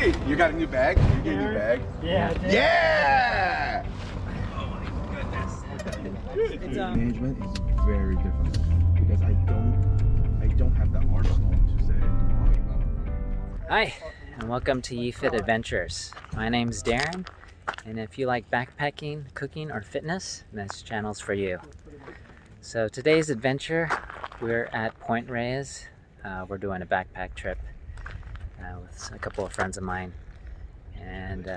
Sweet! You got a new bag? You get a new bag? Yeah, I did. Yeah! Management is very different because I don't have that arsenal to say. Hi, and welcome to Yee Fit Adventures. My name's Darren, and if you like backpacking, cooking, or fitness, this channel's for you. So today's adventure, we're at Point Reyes. We're doing a backpack trip with a couple of friends of mine, and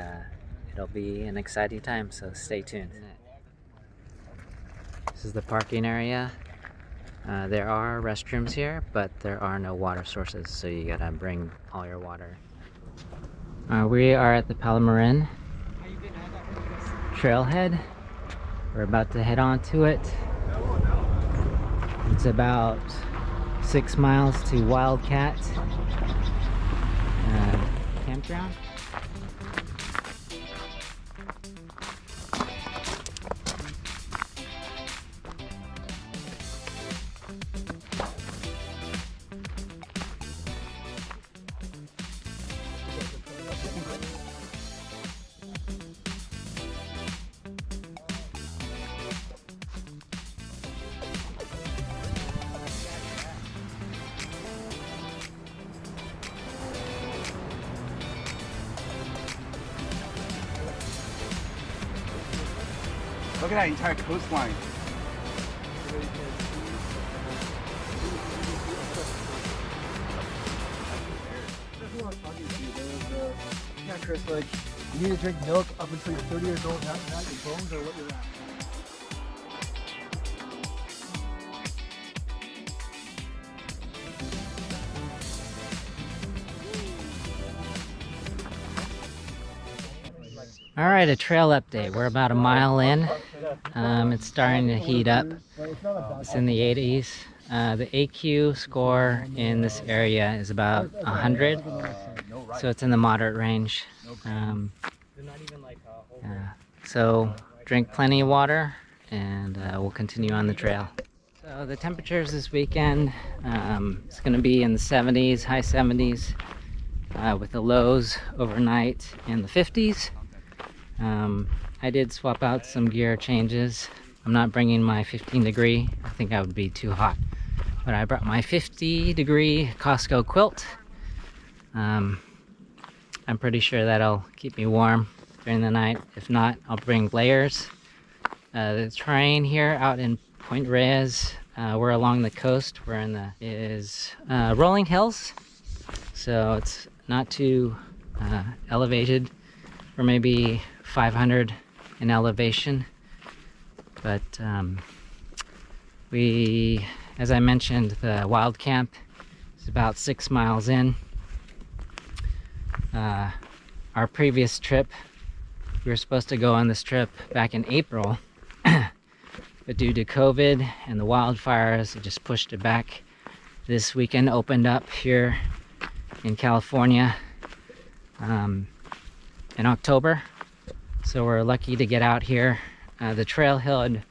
it'll be an exciting time, so stay tuned. This is the parking area. There are restrooms here, but there are no water sources, so you gotta bring all your water. We are at the Palomarin Trailhead. We're about to head on to it. It's about 6 miles to Wildcat Campground. Look at that entire coastline. Yeah, Chris, like, you need to drink milk up until you're 30 years old, not your bones or what you're at. All right, a trail update. We're about a mile in. It's starting to heat up. It's in the 80s. The AQ score in this area is about 100, so it's in the moderate range. So drink plenty of water, and we'll continue on the trail. So the temperatures this weekend, it's going to be in the 70s, high 70s, with the lows overnight in the 50s. I did swap out some gear changes. I'm not bringing my 15 degree. I think I would be too hot. But I brought my 50 degree Costco quilt. I'm pretty sure that'll keep me warm during the night. If not, I'll bring layers. The terrain here out in Point Reyes, we're along the coast. We're in is rolling hills. So it's not too elevated. We're maybe 500 in elevation, but as I mentioned, the Wild Camp is about 6 miles in. Our previous trip, we were supposed to go on this trip back in April, but due to COVID and the wildfires, it just pushed it back. This weekend opened up here in California in October. So we're lucky to get out here. The trailhead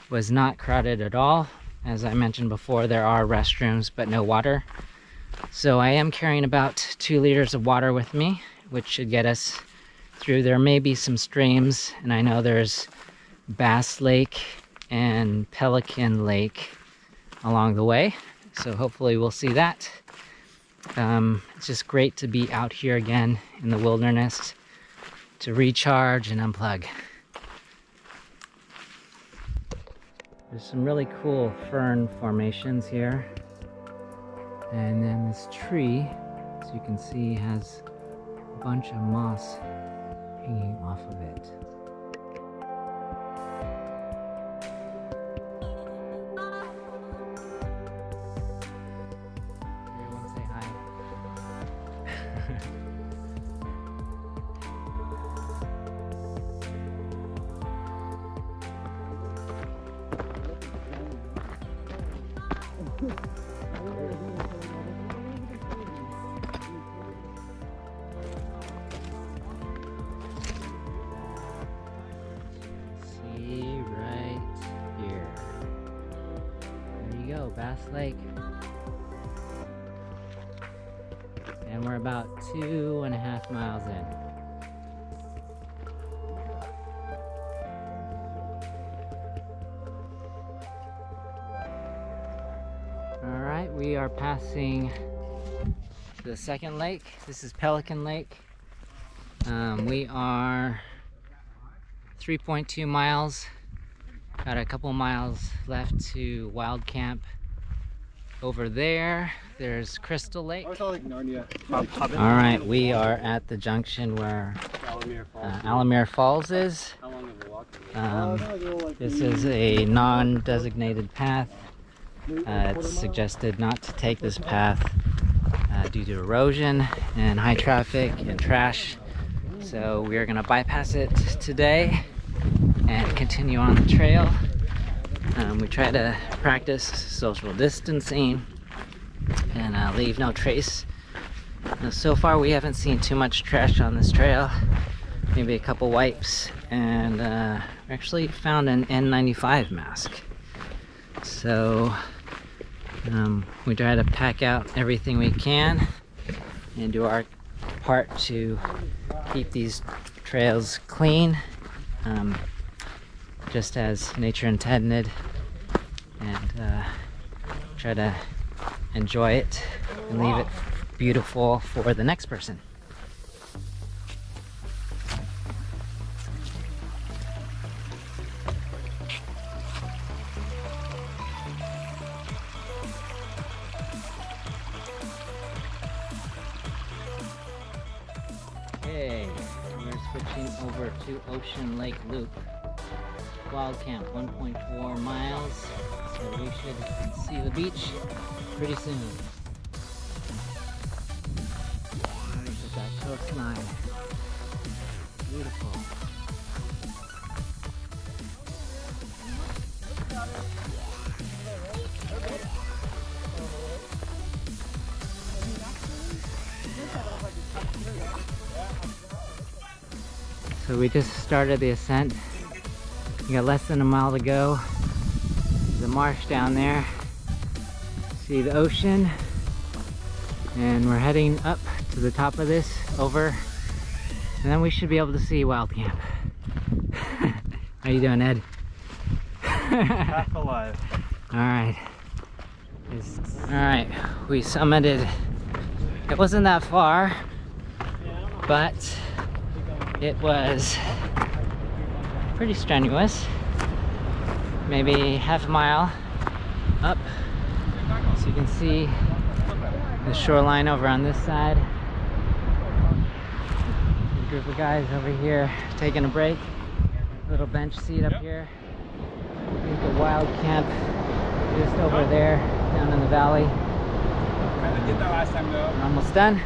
was not crowded at all. As I mentioned before, there are restrooms, but no water. So I am carrying about 2 liters of water with me, which should get us through. There may be some streams, and I know there's Bass Lake and Pelican Lake along the way. So hopefully we'll see that. It's just great to be out here again in the wilderness, to recharge and unplug. There's some really cool fern formations here. And then this tree, as you can see, has a bunch of moss hanging off of it. Everyone say hi. See right here. There you go, Bass Lake. And we're about 2.5 miles in. All right, we are passing the second lake. This is Pelican Lake. We are 3.2 miles. Got a couple miles left to Wild Camp. Over there, there's Crystal Lake. I saw like Narnia. All right, we are at the junction where Palomarin Falls is. How long of a walk? This is a non-designated path. It's suggested not to take this path due to erosion and high traffic and trash. So we are going to bypass it today and continue on the trail. We try to practice social distancing and leave no trace. So far we haven't seen too much trash on this trail, maybe a couple wipes, and actually found an N95 mask. So we try to pack out everything we can and do our part to keep these trails clean, just as nature intended, and try to enjoy it and leave it beautiful for the next person. Okay, we're switching over to Ocean Lake Loop. Wild Camp, 1.4 miles, so we should see the beach pretty soon. Look at that coastline. Beautiful. So we just started the ascent. We got less than a mile to go. There's a marsh down there. See the ocean. And we're heading up to the top of this, over. And then we should be able to see Wild Camp. How you doing, Ed? Half alive. Alright. Alright, we summited. It wasn't that far, but it was pretty strenuous. Maybe half a mile up. So you can see the shoreline over on this side. A group of guys over here taking a break. Little bench seat up here. I think the Wild Camp just over there, down in the valley. We're almost done.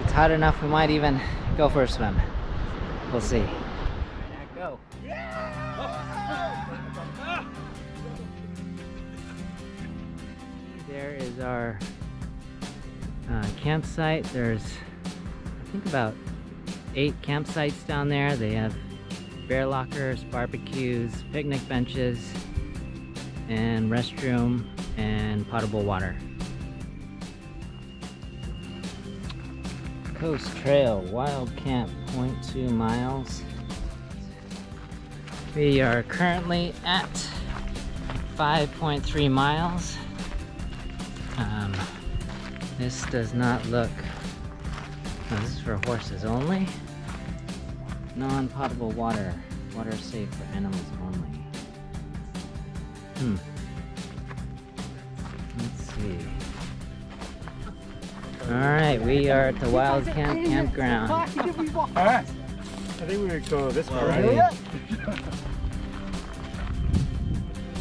It's hot enough we might even go for a swim. We'll see. Go. There is our campsite. There's, I think, about 8 campsites down there. They have bear lockers, barbecues, picnic benches, and restroom and potable water. Coast Trail, Wild Camp, 0.2 miles. We are currently at 5.3 miles. This does not look, no, this is for horses only. Non-potable water, water safe for animals only. Let's see. Alright, we are at the Wildcat Campground. Alright. I think we would go this way, right?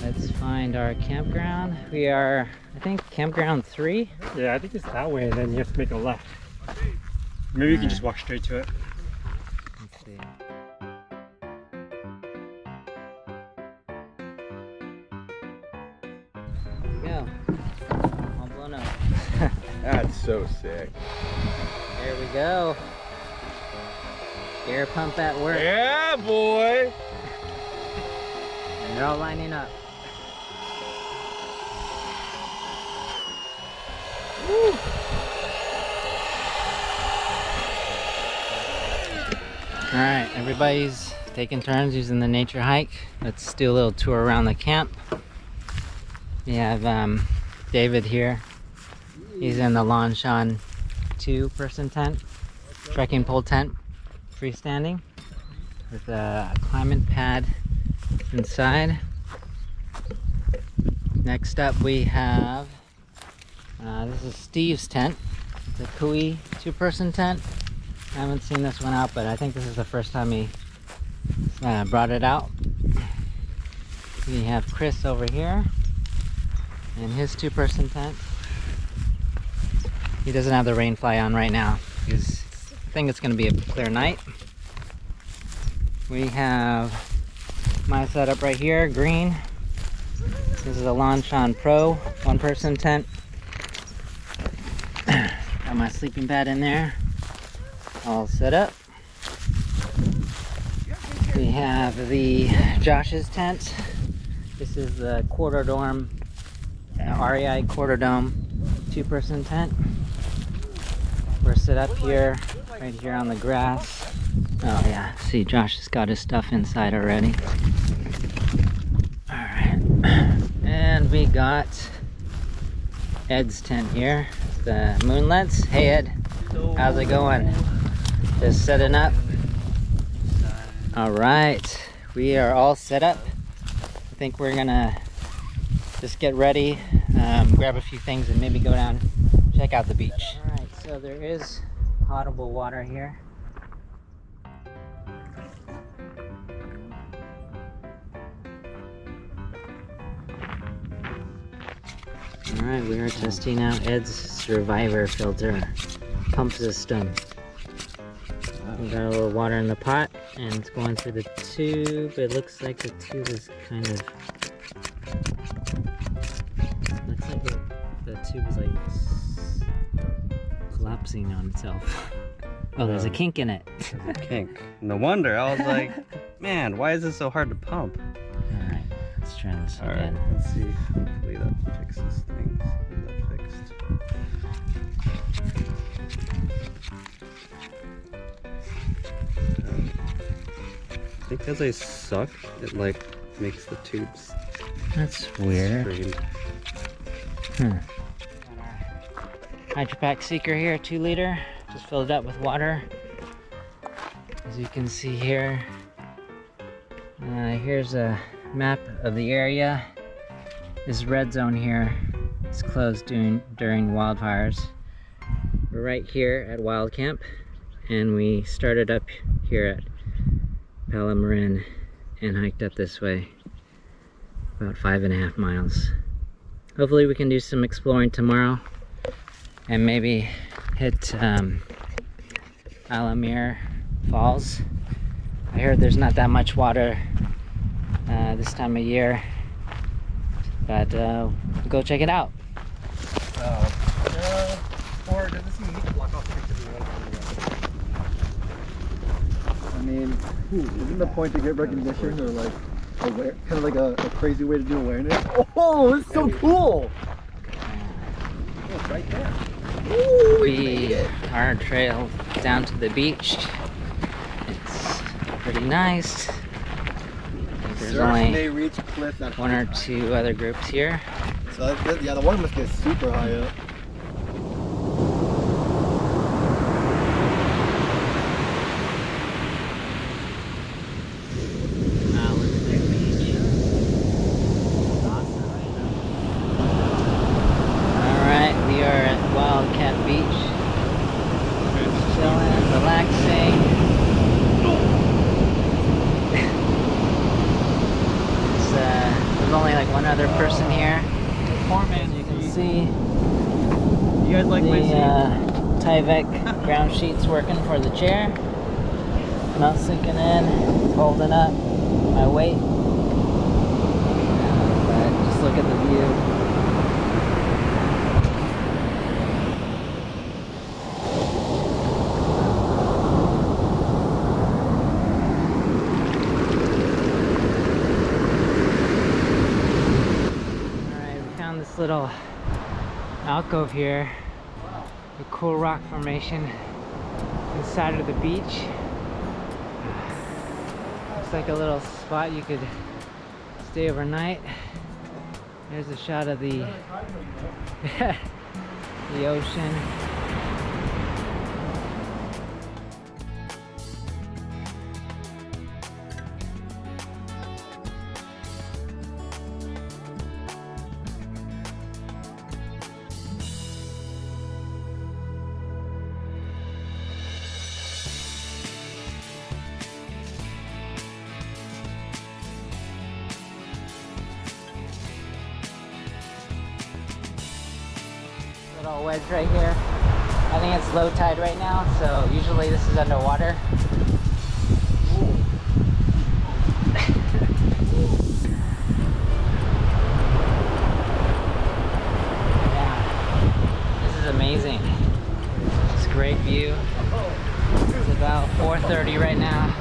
Let's find our campground. We are, I think, campground 3. Yeah, I think it's that way, and then you have to make a left. Maybe you can just walk straight to it. Let's see. Go. All blown up. That's so sick. There we go. Air pump at work. Yeah, boy. And they're all lining up. Woo. Alright, everybody's taking turns using the nature hike. Let's do a little tour around the camp. We have David here. He's in the Lanshan 2-person tent, trekking pole tent, freestanding, with a climbing pad inside. Next up we have, this is Steve's tent. It's a Kui 2-person tent. I haven't seen this one out, but I think this is the first time he brought it out. We have Chris over here in his 2-person tent. He doesn't have the rain fly on right now because I think it's going to be a clear night. We have my setup right here, green. This is a Lanshan Pro 1-person tent. Got my sleeping pad in there, all set up. We have the Josh's tent. This is the Quarter Dorm, REI Quarter Dome 2-person tent. We're set up here, right here on the grass. Oh yeah, see, Josh has got his stuff inside already. Alright, and we got Ed's tent here, the Moonlets. Hey Ed, how's it going? Just setting up. Alright, we are all set up. I think we're gonna just get ready, grab a few things, and maybe go down, check out the beach. Alright, so there is potable water here. Alright, we are testing out Ed's Survivor filter pump system. We got a little water in the pot and it's going through the tube. It looks like the tube is kind of, looks like the tube is like collapsing on itself. Oh, there's a kink in it. There's a kink. No wonder. I was like, man, why is this so hard to pump? Alright, let's try this Alright, again. let's see. Hopefully that fixes things. Is that fixed? I think because they suck, it like makes the tubes That's weird. strained. Hydro Pack Seeker here, 2-liter. Just filled it up with water. As you can see here, here's a map of the area. This red zone here is closed during wildfires. We're right here at Wild Camp, and we started up here at Palomarin and hiked up this way about 5.5 miles. Hopefully we can do some exploring tomorrow and maybe hit Palomarin Falls. I heard there's not that much water this time of year, but we'll go check it out. Or does this need to block off I mean, isn't the point to get recognition or like kind of like a crazy way to do awareness? Oh, it's so cool! Oh, it's right there. Ooh, We are trailed down to the beach. It's pretty nice. There's only reach cliff at 1 or 2 other groups here. So yeah, the water must get super high up. Alright, we are at Wildcat Beach. Just chilling, relaxing. There's only like 1 other person here. As you can see, You guys like my seat? the Tyvek ground sheet's working for the chair. Not sinking in, it's holding up my weight. But just look at the view. Little alcove here, a cool rock formation inside of the beach. Looks like a little spot you could stay overnight. There's a shot of the the ocean. Little wedge right here. I think it's low tide right now, so usually this is underwater. Yeah, this is amazing. It's a great view. It's about 4:30 right now.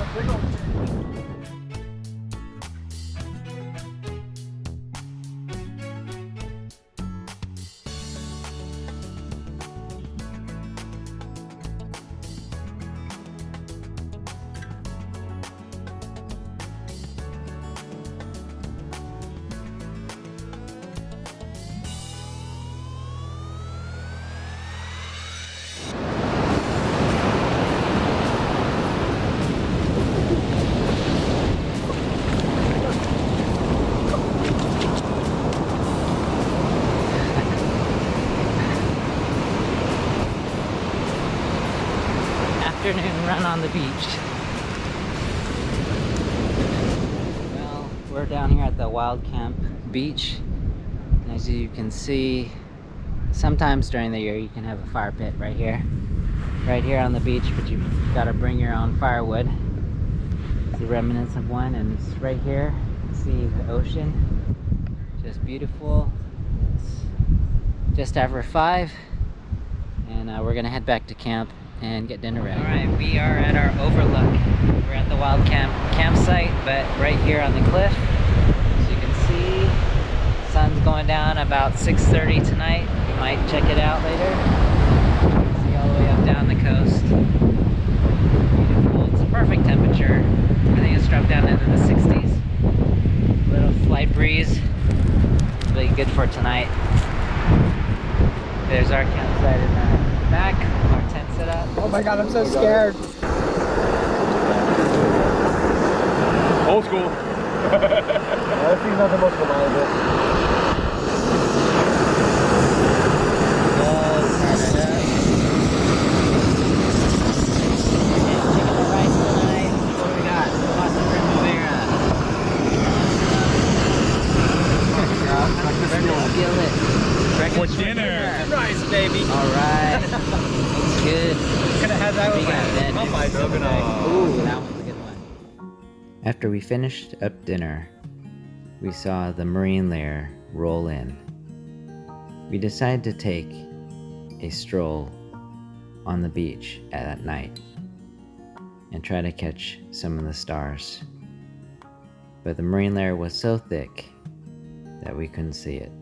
Afternoon run on the beach. Well, we're down here at the Wildcat Beach. And as you can see, sometimes during the year you can have a fire pit right here on the beach, but you've got to bring your own firewood. It's the remnants of one, and it's right here. You can see the ocean, just beautiful. It's just after 5, and we're gonna head back to camp and get dinner ready. Alright, we are at our overlook. We're at the Wildcat campsite, but right here on the cliff. As you can see, sun's going down about 6:30 tonight. You might check it out later. See all the way up down the coast. Beautiful. It's a perfect temperature. Everything is dropped down into the 60s. A little slight breeze. Really good for tonight. There's our campsite in the back. Our tent set up. Oh my god, I'm so scared. Old school. That seems not the most reliable. For dinner. Rice, baby. All right. Looks good. Could have had that We got that. Ooh, That one's a good one. After we finished up dinner, we saw the marine layer roll in. We decided to take a stroll on the beach at night and try to catch some of the stars. But the marine layer was so thick that we couldn't see it.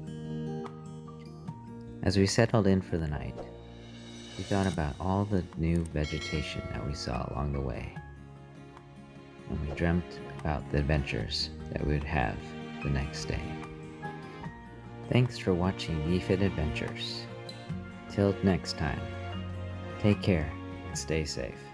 As we settled in for the night, we thought about all the new vegetation that we saw along the way, and we dreamt about the adventures that we would have the next day. Thanks for watching Yee Fit Adventures. Till next time, take care and stay safe.